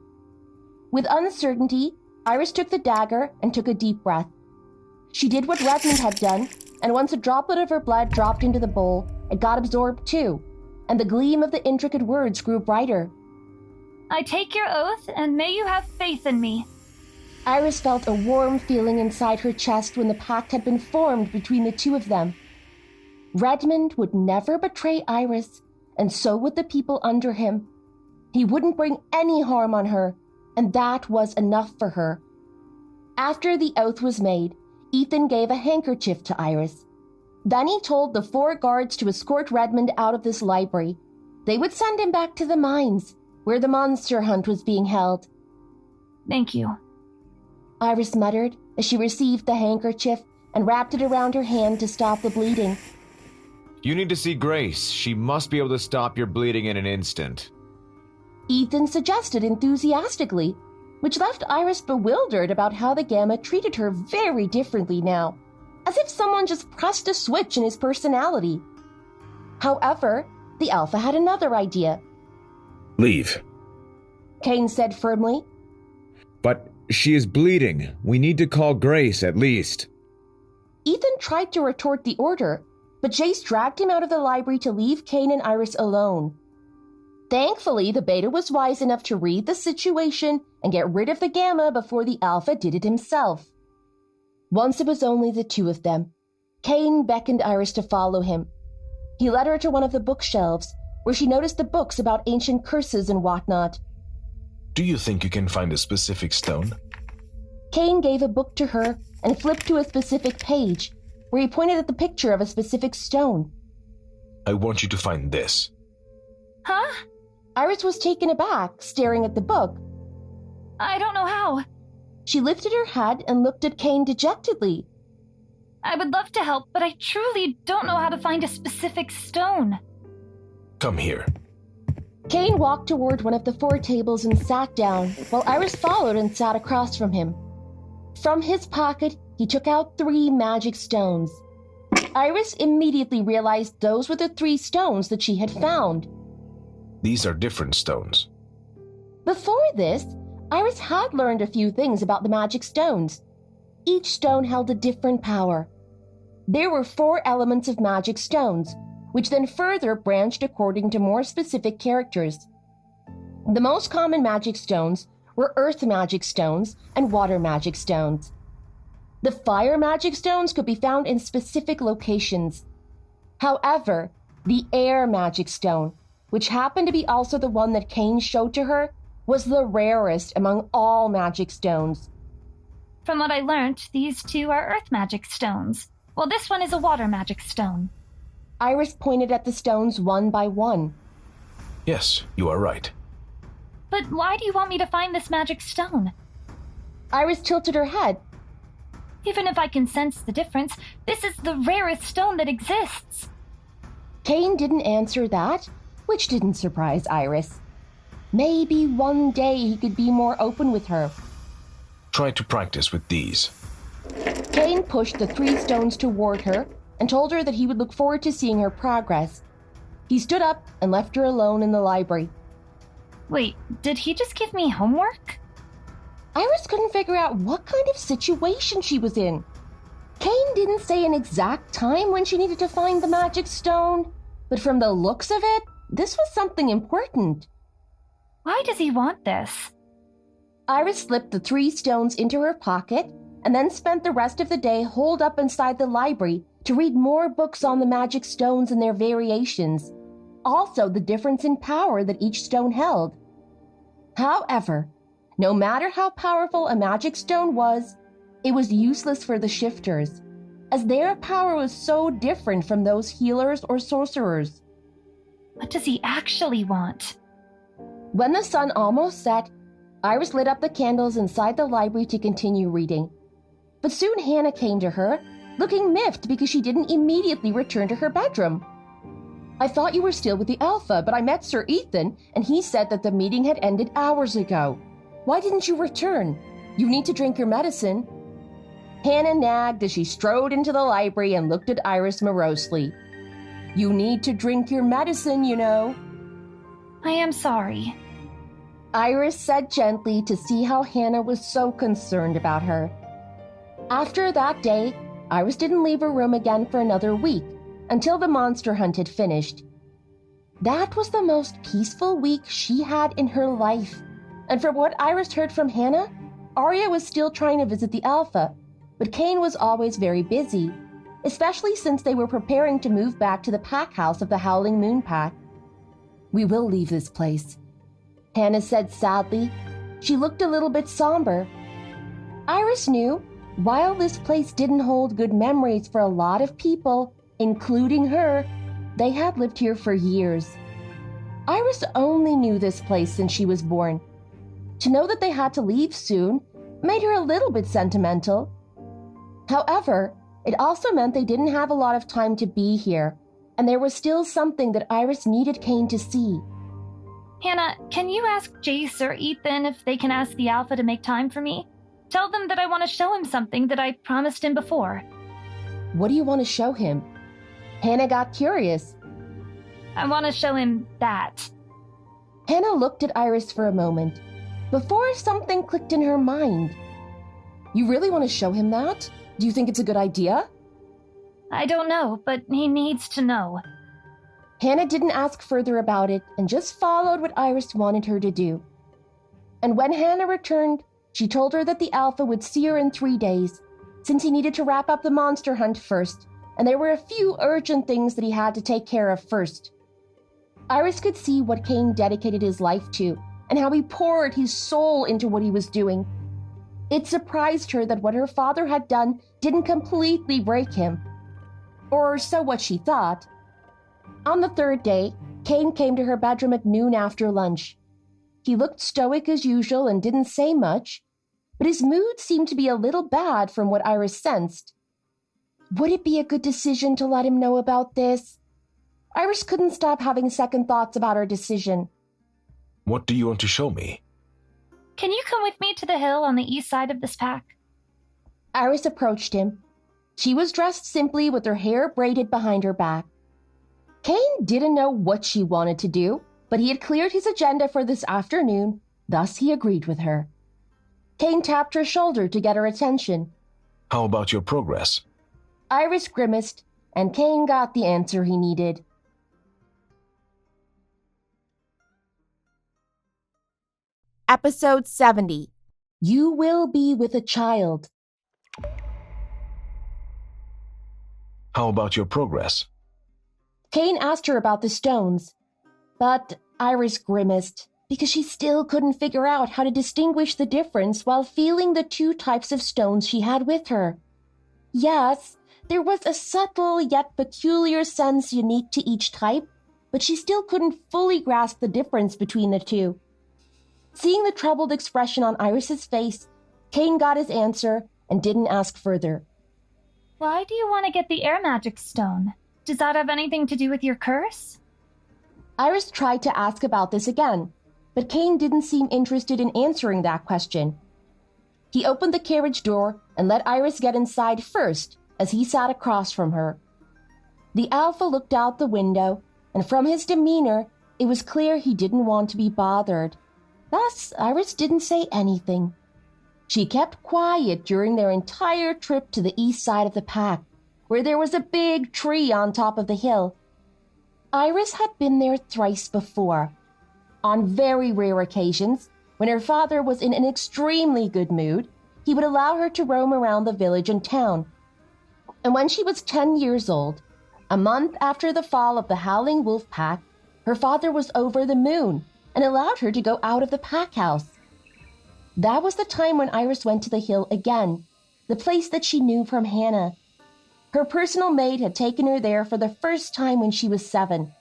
With uncertainty, Iris took the dagger and took a deep breath. She did what Redmond had done, and once a droplet of her blood dropped into the bowl, it got absorbed too, and the gleam of the intricate words grew brighter. I take your oath, and may you have faith in me. Iris felt a warm feeling inside her chest when the pact had been formed between the two of them. Redmond would never betray Iris, and so would the people under him. He wouldn't bring any harm on her, and that was enough for her. After the oath was made, Ethan gave a handkerchief to Iris. Then he told the 4 guards to escort Redmond out of this library. They would send him back to the mines, where the monster hunt was being held. Thank you. Iris muttered as she received the handkerchief and wrapped it around her hand to stop the bleeding. You need to see Grace. She must be able to stop your bleeding in an instant. Ethan suggested enthusiastically, which left Iris bewildered about how the Gamma treated her very differently now, as if someone just pressed a switch in his personality. However, the Alpha had another idea. Leave. Kane said firmly. But she is bleeding. We need to call Grace at least. Ethan tried to retort the order, but Jace dragged him out of the library to leave Kane and Iris alone. Thankfully, the Beta was wise enough to read the situation and get rid of the Gamma before the Alpha did it himself. Once it was only the two of them. Kane beckoned Iris to follow him. He led her to one of the bookshelves, where she noticed the books about ancient curses and whatnot. Do you think you can find a specific stone? Kane gave a book to her and flipped to a specific page, where he pointed at the picture of a specific stone. I want you to find this. Huh? Iris was taken aback, staring at the book. I don't know how. She lifted her head and looked at Kane dejectedly. I would love to help, but I truly don't know how to find a specific stone. Come here. Kane walked toward one of the 4 tables and sat down, while Iris followed and sat across from him. From his pocket, he took out 3 magic stones. Iris immediately realized those were the 3 stones that she had found. These are different stones. Before this, Iris had learned a few things about the magic stones. Each stone held a different power. There were 4 elements of magic stones, which then further branched according to more specific characters. The most common magic stones were earth magic stones and water magic stones. The fire magic stones could be found in specific locations. However, the air magic stone, which happened to be also the one that Kane showed to her, was the rarest among all magic stones. From what I learned, these 2 are earth magic stones, while this one is a water magic stone. Iris pointed at the stones one by one. Yes, you are right. But why do you want me to find this magic stone? Iris tilted her head. Even if I can sense the difference, this is the rarest stone that exists. Kane didn't answer that, which didn't surprise Iris. Maybe one day he could be more open with her. Try to practice with these. Kane pushed the 3 stones toward her, and told her that he would look forward to seeing her progress. He stood up and left her alone in the library. Wait, did he just give me homework? Iris couldn't figure out what kind of situation she was in. Kane didn't say an exact time when she needed to find the magic stone, but from the looks of it, this was something important. Why does he want this? Iris slipped the 3 stones into her pocket and then spent the rest of the day holed up inside the library to read more books on the magic stones and their variations, also the difference in power that each stone held. However, no matter how powerful a magic stone was, it was useless for the shifters, as their power was so different from those healers or sorcerers. What does he actually want? When the sun almost set, Iris lit up the candles inside the library to continue reading. But soon Hannah came to her, looking miffed because she didn't immediately return to her bedroom. "I thought you were still with the Alpha, but I met Sir Ethan, and he said that the meeting had ended hours ago. Why didn't you return? You need to drink your medicine." Hannah nagged as she strode into the library and looked at Iris morosely. "You need to drink your medicine, you know." I am sorry. Iris said gently to see how Hannah was so concerned about her. After that day, Iris didn't leave her room again for another week, until the monster hunt had finished. That was the most peaceful week she had in her life, and from what Iris heard from Hannah, Arya was still trying to visit the Alpha, but Kane was always very busy, especially since they were preparing to move back to the pack house of the Howling Moon Pack. "We will leave this place," Hannah said sadly. She looked a little bit somber. Iris knew, while this place didn't hold good memories for a lot of people, including her, they had lived here for years. Iris only knew this place since she was born. To know that they had to leave soon made her a little bit sentimental. However, it also meant they didn't have a lot of time to be here, and there was still something that Iris needed Kane to see. Hannah, can you ask Jace or Ethan if they can ask the Alpha to make time for me? Tell them that I want to show him something that I promised him before. "What do you want to show him?" Hannah got curious. I want to show him that. Hannah looked at Iris for a moment, before something clicked in her mind. "You really want to show him that? Do you think it's a good idea?" I don't know, but he needs to know. Hannah didn't ask further about it and just followed what Iris wanted her to do. And when Hannah returned, she told her that the Alpha would see her in 3 days, since he needed to wrap up the monster hunt first, and there were a few urgent things that he had to take care of first. Iris could see what Kane dedicated his life to, and how he poured his soul into what he was doing. It surprised her that what her father had done didn't completely break him. Or so what she thought. On the 3rd day, Kane came to her bedroom at noon after lunch. He looked stoic as usual and didn't say much, but his mood seemed to be a little bad from what Iris sensed. Would it be a good decision to let him know about this? Iris couldn't stop having second thoughts about her decision. What do you want to show me? Can you come with me to the hill on the east side of this pack? Iris approached him. She was dressed simply with her hair braided behind her back. Kane didn't know what she wanted to do, but he had cleared his agenda for this afternoon, thus he agreed with her. Kane tapped her shoulder to get her attention. How about your progress? Iris grimaced, and Kane got the answer he needed. Episode 70. You will be with a child. How about your progress? Kane asked her about the stones, but Iris grimaced because she still couldn't figure out how to distinguish the difference while feeling the 2 types of stones she had with her. Yes, there was a subtle yet peculiar sense unique to each type, but she still couldn't fully grasp the difference between the 2. Seeing the troubled expression on Iris's face, Kane got his answer and didn't ask further. Why do you want to get the air magic stone? Does that have anything to do with your curse? Iris tried to ask about this again, but Kane didn't seem interested in answering that question. He opened the carriage door and let Iris get inside first, as he sat across from her. The Alpha looked out the window, and from his demeanor, it was clear he didn't want to be bothered. Thus, Iris didn't say anything. She kept quiet during their entire trip to the east side of the pack, where there was a big tree on top of the hill. Iris had been there thrice before. On very rare occasions, when her father was in an extremely good mood, he would allow her to roam around the village and town. And when she was 10 years old, a month after the fall of the Howling Wolf pack, her father was over the moon and allowed her to go out of the pack house. That was the time when Iris went to the hill again, the place that she knew from Hannah. Her personal maid had taken her there for the first time when she was 7.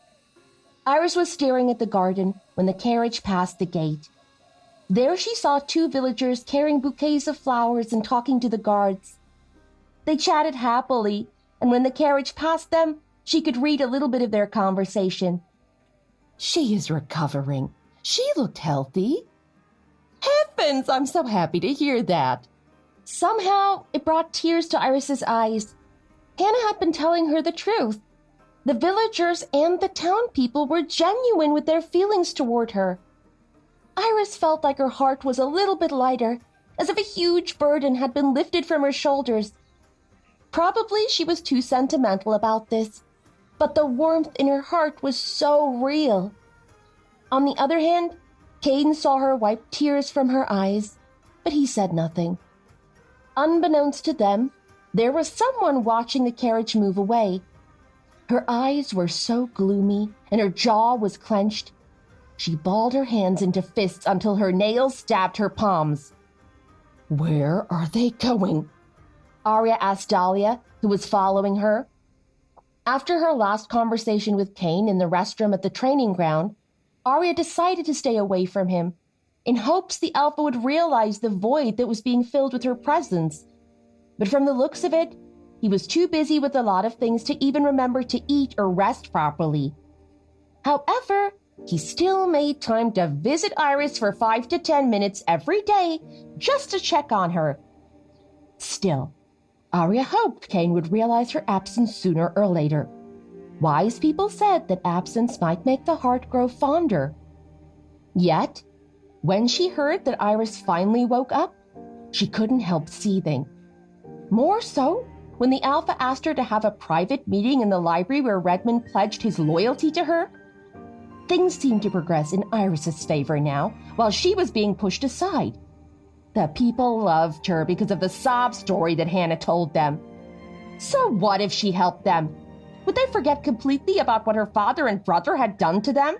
Iris was staring at the garden when the carriage passed the gate. There she saw 2 villagers carrying bouquets of flowers and talking to the guards. They chatted happily, and when the carriage passed them, she could read a little bit of their conversation. "She is recovering. She looked healthy." "Heavens, I'm so happy to hear that." Somehow, it brought tears to Iris's eyes. Hannah had been telling her the truth. The villagers and the town people were genuine with their feelings toward her. Iris felt like her heart was a little bit lighter, as if a huge burden had been lifted from her shoulders. Probably she was too sentimental about this, but the warmth in her heart was so real. On the other hand, Caden saw her wipe tears from her eyes, but he said nothing. Unbeknownst to them, there was someone watching the carriage move away. Her eyes were so gloomy and her jaw was clenched. She balled her hands into fists until her nails stabbed her palms. "Where are they going?" Arya asked Dahlia, who was following her. After her last conversation with Kane in the restroom at the training ground, Arya decided to stay away from him, in hopes the Alpha would realize the void that was being filled with her presence. But from the looks of it, he was too busy with a lot of things to even remember to eat or rest properly. However, he still made time to visit Iris for 5 to 10 minutes every day just to check on her. Still, Arya hoped Kane would realize her absence sooner or later. Wise people said that absence might make the heart grow fonder. Yet, when she heard that Iris finally woke up, she couldn't help seething. More so when the Alpha asked her to have a private meeting in the library where Redmond pledged his loyalty to her. Things seemed to progress in Iris's favor now, while she was being pushed aside. The people loved her because of the sob story that Hannah told them. So what if she helped them? Would they forget completely about what her father and brother had done to them?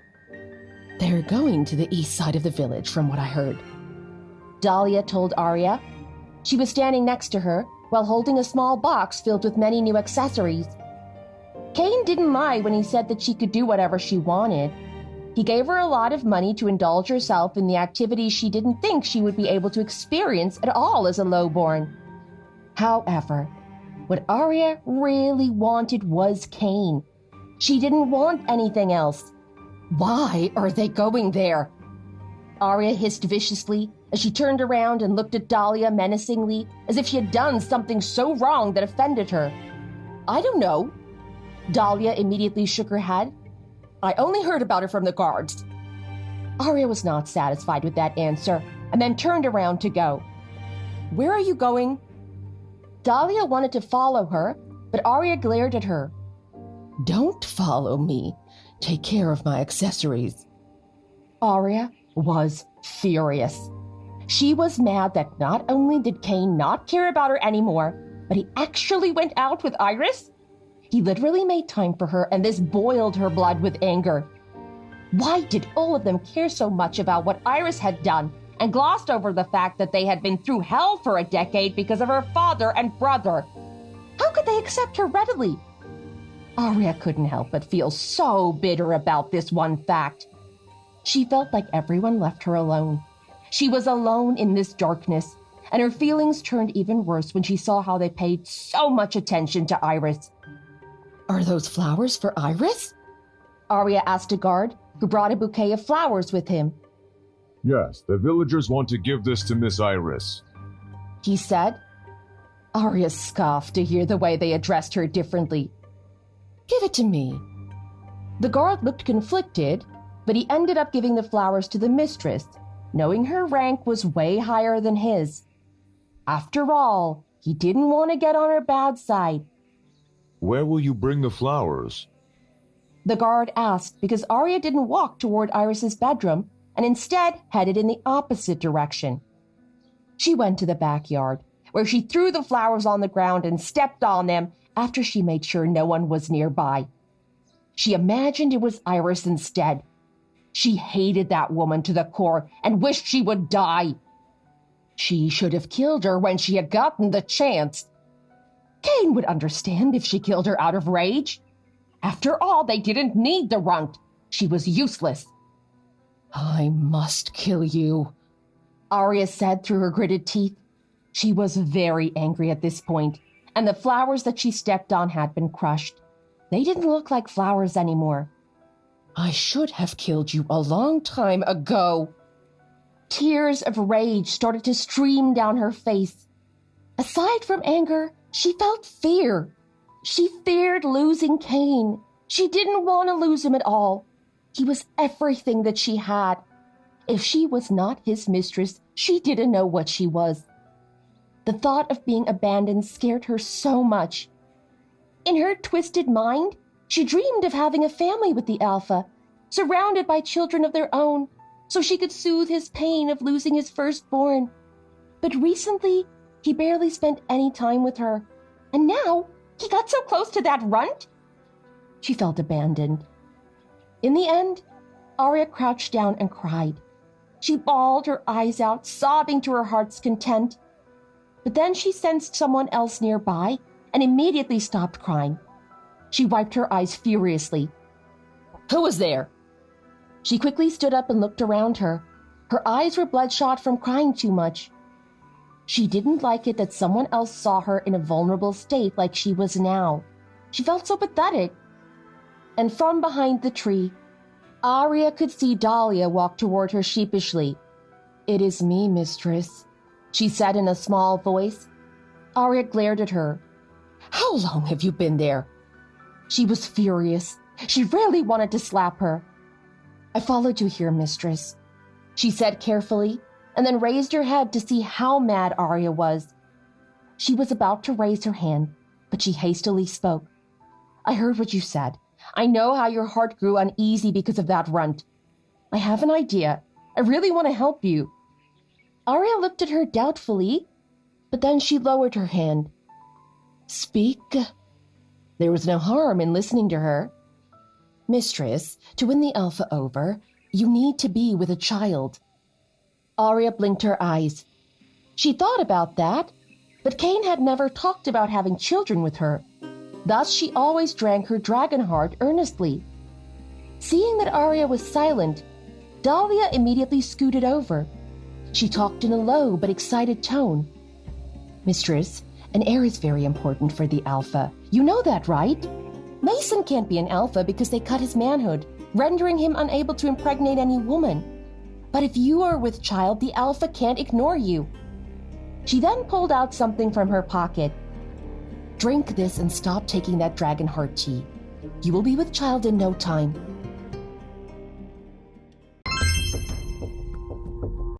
"They're going to the east side of the village, from what I heard," Dahlia told Arya. She was standing next to her while holding a small box filled with many new accessories. Kane didn't lie when he said that she could do whatever she wanted. He gave her a lot of money to indulge herself in the activities she didn't think she would be able to experience at all as a lowborn. However, what Arya really wanted was Kane. She didn't want anything else. "Why are they going there?" Arya hissed viciously as she turned around and looked at Dahlia menacingly, as if she had done something so wrong that offended her. "I don't know." Dahlia immediately shook her head. "I only heard about it from the guards." Arya was not satisfied with that answer and then turned around to go. "Where are you going?" Dahlia wanted to follow her, but Arya glared at her. "Don't follow me. Take care of my accessories." Arya was furious. She was mad that not only did Kane not care about her anymore, but he actually went out with Iris. He literally made time for her, and this boiled her blood with anger. Why did all of them care so much about what Iris had done and glossed over the fact that they had been through hell for a decade because of her father and brother? How could they accept her readily? Arya couldn't help but feel so bitter about this one fact. She felt like everyone left her alone. She was alone in this darkness, and her feelings turned even worse when she saw how they paid so much attention to Iris. "Are those flowers for Iris?" Arya asked a guard, who brought a bouquet of flowers with him. "Yes, the villagers want to give this to Miss Iris," he said. Arya scoffed to hear the way they addressed her differently. Give it to me." The guard looked conflicted, but he ended up giving the flowers to the mistress, knowing her rank was way higher than his. After all, he didn't want to get on her bad side. Where will you bring the flowers? The guard asked because Arya didn't walk toward Iris's bedroom and instead headed in the opposite direction. She went to the backyard, where she threw the flowers on the ground and stepped on them after she made sure no one was nearby. She imagined it was Iris instead. She hated that woman to the core and wished she would die. She should have killed her when she had gotten the chance. Cain would understand if she killed her out of rage. After all, they didn't need the runt. She was useless. "I must kill you," Arya said through her gritted teeth. She was very angry at this point, and the flowers that she stepped on had been crushed. They didn't look like flowers anymore. "I should have killed you a long time ago." Tears of rage started to stream down her face. Aside from anger, she felt fear. She feared losing Cain. She didn't want to lose him at all. He was everything that she had. If she was not his mistress, she didn't know what she was. The thought of being abandoned scared her so much. In her twisted mind, she dreamed of having a family with the Alpha, surrounded by children of their own, so she could soothe his pain of losing his firstborn. But recently, he barely spent any time with her, and now he got so close to that runt. She felt abandoned. In the end, Arya crouched down and cried. She bawled her eyes out, sobbing to her heart's content. But then she sensed someone else nearby and immediately stopped crying. She wiped her eyes furiously. "Who was there?" She quickly stood up and looked around her. Her eyes were bloodshot from crying too much. She didn't like it that someone else saw her in a vulnerable state like she was now. She felt so pathetic. And from behind the tree, Arya could see Dahlia walk toward her sheepishly. "It is me, mistress," she said in a small voice. Arya glared at her. "How long have you been there?" She was furious. She really wanted to slap her. "I followed you here, mistress," she said carefully, and then raised her head to see how mad Arya was. She was about to raise her hand, but she hastily spoke. "I heard what you said. I know how your heart grew uneasy because of that runt. I have an idea. I really want to help you." Arya looked at her doubtfully, but then she lowered her hand. "Speak." There was no harm in listening to her. "Mistress, to win the Alpha over, you need to be with a child." Arya blinked her eyes. She thought about that, but Cain had never talked about having children with her. Thus she always drank her dragon heart earnestly. Seeing that Arya was silent, Dahlia immediately scooted over. She talked in a low but excited tone. "Mistress, an heir is very important for the Alpha. You know that, right? Mason can't be an Alpha because they cut his manhood, rendering him unable to impregnate any woman. But if you are with child, the Alpha can't ignore you." She then pulled out something from her pocket. "Drink this and stop taking that dragon heart tea. You will be with child in no time.